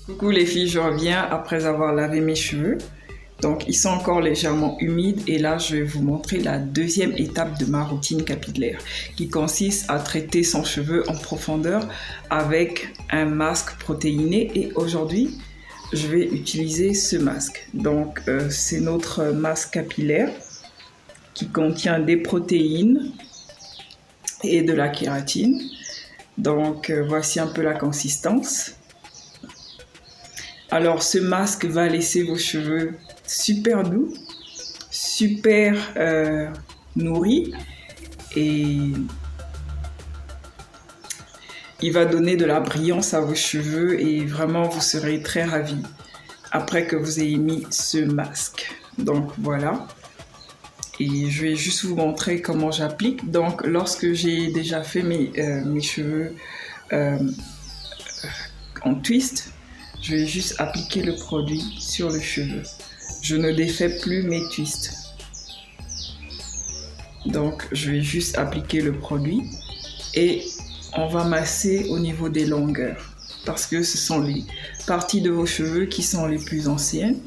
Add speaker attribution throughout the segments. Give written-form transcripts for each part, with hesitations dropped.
Speaker 1: Coucou les filles, je reviens après avoir lavé mes cheveux. Donc ils sont encore légèrement humides et là je vais vous montrer la deuxième étape de ma routine capillaire qui consiste à traiter son cheveu en profondeur avec un masque protéiné et aujourd'hui je vais utiliser ce masque. Donc c'est notre masque capillaire qui contient des protéines et de la kératine. Donc voici un peu la consistance. Alors ce masque va laisser vos cheveux super doux, super nourris et il va donner de la brillance à vos cheveux et vraiment vous serez très ravis après que vous ayez mis ce masque. Donc voilà. Et je vais juste vous montrer comment j'applique. Donc lorsque j'ai déjà fait mes cheveux en twist, je vais juste appliquer le produit sur le cheveu. Je ne défais plus mes twists. Donc je vais juste appliquer le produit et on va masser au niveau des longueurs parce que ce sont les parties de vos cheveux qui sont les plus anciennes.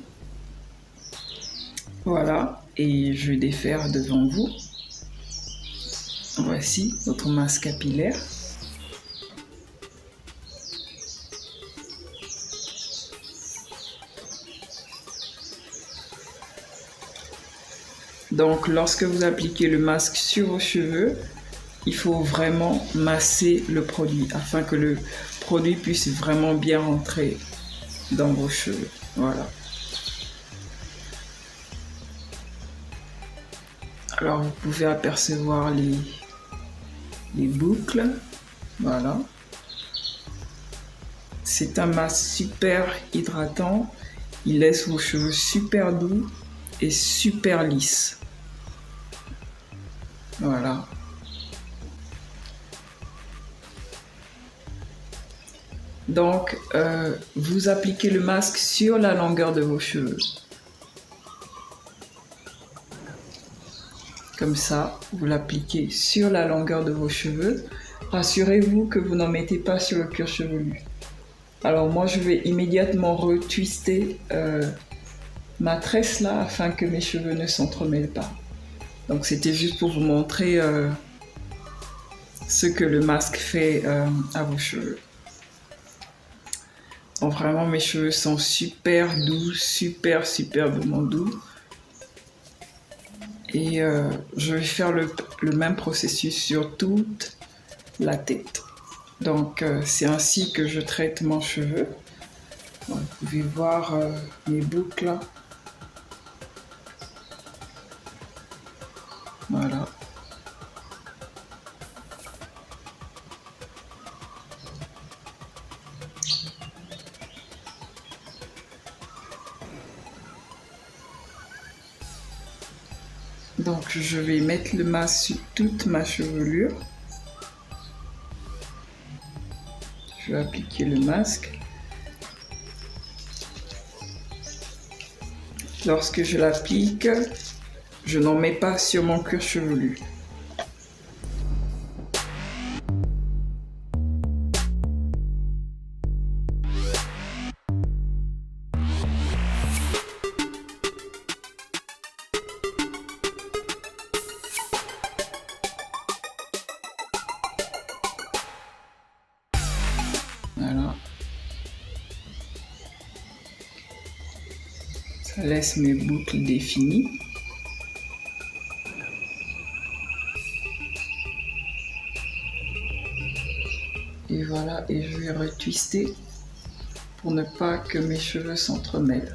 Speaker 1: Voilà, et je vais défaire devant vous. Voici notre masque capillaire. Donc lorsque vous appliquez le masque sur vos cheveux, il faut vraiment masser le produit afin que le produit puisse vraiment bien rentrer dans vos cheveux. Voilà. Alors vous pouvez apercevoir les boucles. Voilà. C'est un masque super hydratant. Il laisse vos cheveux super doux et super lisses. Voilà. Donc, vous appliquez le masque sur la longueur de vos cheveux. Comme ça, vous l'appliquez sur la longueur de vos cheveux. Rassurez-vous que vous n'en mettez pas sur le cuir chevelu. Alors moi, je vais immédiatement retwister ma tresse là afin que mes cheveux ne s'entremêlent pas. Donc c'était juste pour vous montrer ce que le masque fait à vos cheveux. Donc vraiment mes cheveux sont super doux, superbement doux. Et je vais faire le même processus sur toute la tête. Donc c'est ainsi que je traite mon cheveu. Donc, vous pouvez voir mes boucles là. Voilà. Donc je vais mettre le masque sur toute ma chevelure. Je vais appliquer le masque. Lorsque je l'applique, je n'en mets pas sur mon cuir chevelu. Voilà. Ça laisse mes boucles définies. Et voilà, et je vais retwister pour ne pas que mes cheveux s'entremêlent.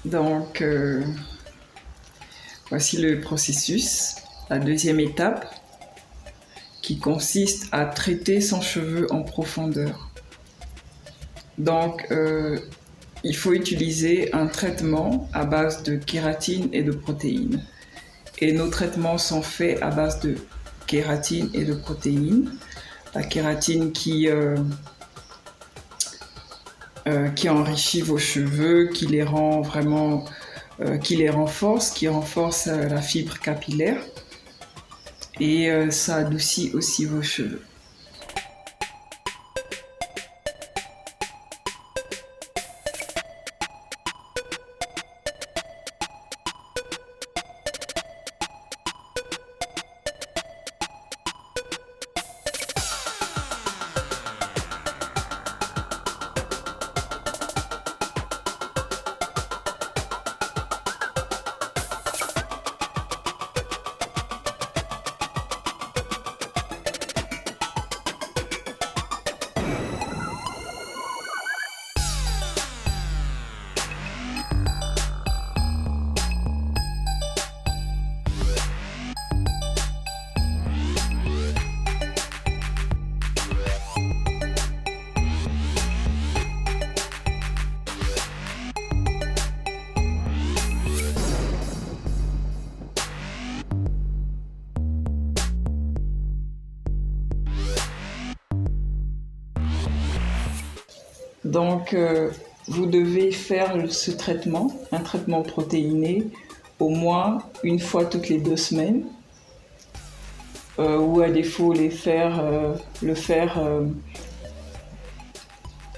Speaker 1: Donc, voici le processus, la deuxième étape qui consiste à traiter son cheveu en profondeur. Donc, il faut utiliser un traitement à base de kératine et de protéines. Et nos traitements sont faits à base de kératine et de protéines. La kératine qui enrichit vos cheveux, qui les rend vraiment qui les renforce, qui renforce la fibre capillaire et ça adoucit aussi vos cheveux. Donc, vous devez faire ce traitement, un traitement protéiné, au moins une fois toutes les 2 semaines, ou à défaut le faire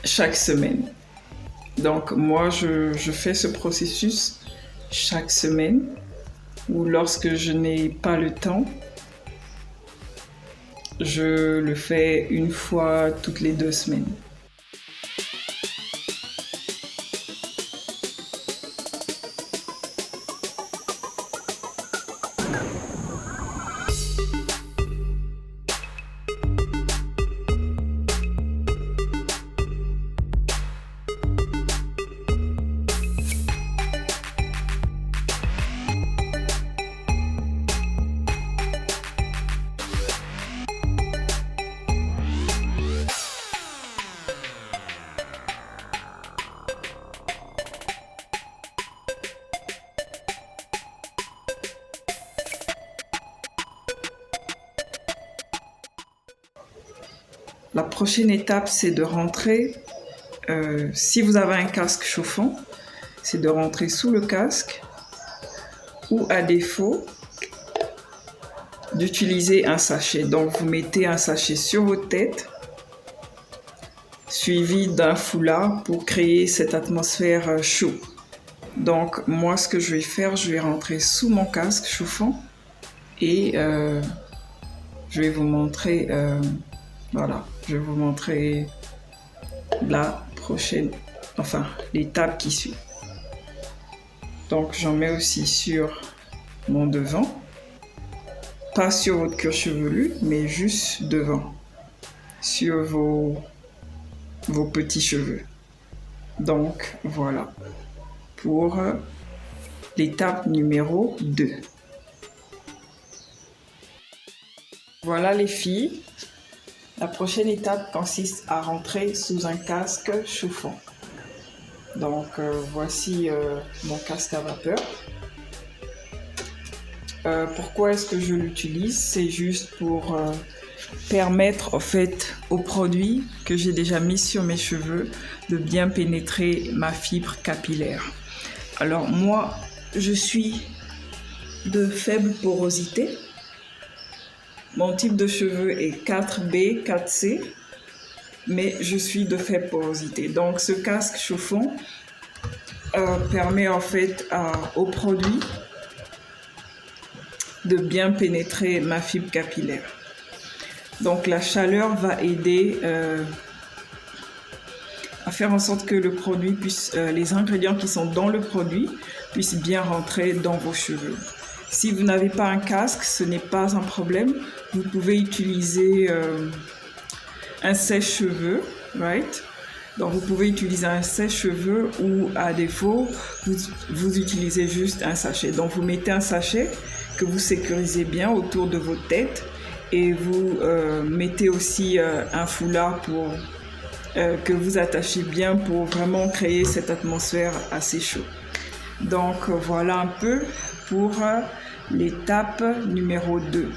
Speaker 1: chaque semaine. Donc, moi, je fais ce processus chaque semaine, ou lorsque je n'ai pas le temps, je le fais une fois toutes les 2 semaines. La prochaine étape, c'est de rentrer, si vous avez un casque chauffant, c'est de rentrer sous le casque ou à défaut d'utiliser un sachet. Donc vous mettez un sachet sur votre tête, suivi d'un foulard pour créer cette atmosphère chaude. Donc moi, ce que je vais faire, je vais rentrer sous mon casque chauffant et je vais vous montrer... Voilà, je vais vous montrer la prochaine, enfin l'étape qui suit. Donc j'en mets aussi sur mon devant, pas sur votre cuir chevelu, mais juste devant, sur vos petits cheveux. Donc voilà, pour l'étape numéro 2. Voilà les filles. La prochaine étape consiste à rentrer sous un casque chauffant. Donc voici mon casque à vapeur. Pourquoi est-ce que je l'utilise? C'est juste pour permettre en fait au produit que j'ai déjà mis sur mes cheveux de bien pénétrer ma fibre capillaire. Alors moi, je suis de faible porosité. Mon type de cheveux est 4B, 4C, mais je suis de faible porosité. Donc ce casque chauffant permet en fait au produit de bien pénétrer ma fibre capillaire. Donc la chaleur va aider à faire en sorte que le produit puisse, les ingrédients qui sont dans le produit puissent bien rentrer dans vos cheveux. Si vous n'avez pas un casque, ce n'est pas un problème. Vous pouvez utiliser un sèche-cheveux, right? Donc vous pouvez utiliser un sèche-cheveux ou à défaut, vous utilisez juste un sachet. Donc vous mettez un sachet que vous sécurisez bien autour de votre tête et vous mettez aussi un foulard pour que vous attachez bien pour vraiment créer cette atmosphère assez chaude. Donc voilà un peu pour l'étape numéro 2.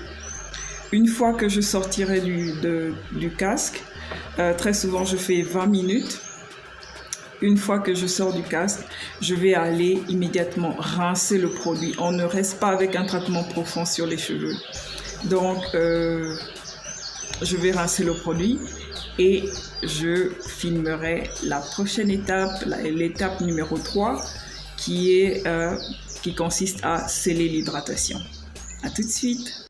Speaker 1: Une fois que je sortirai du casque, très souvent je fais 20 minutes une fois que je sors du casque, je vais aller immédiatement rincer le produit. On ne reste pas avec un traitement profond sur les cheveux. Donc, je vais rincer le produit et je filmerai la prochaine étape, l'étape numéro 3, qui consiste à sceller l'hydratation. À tout de suite.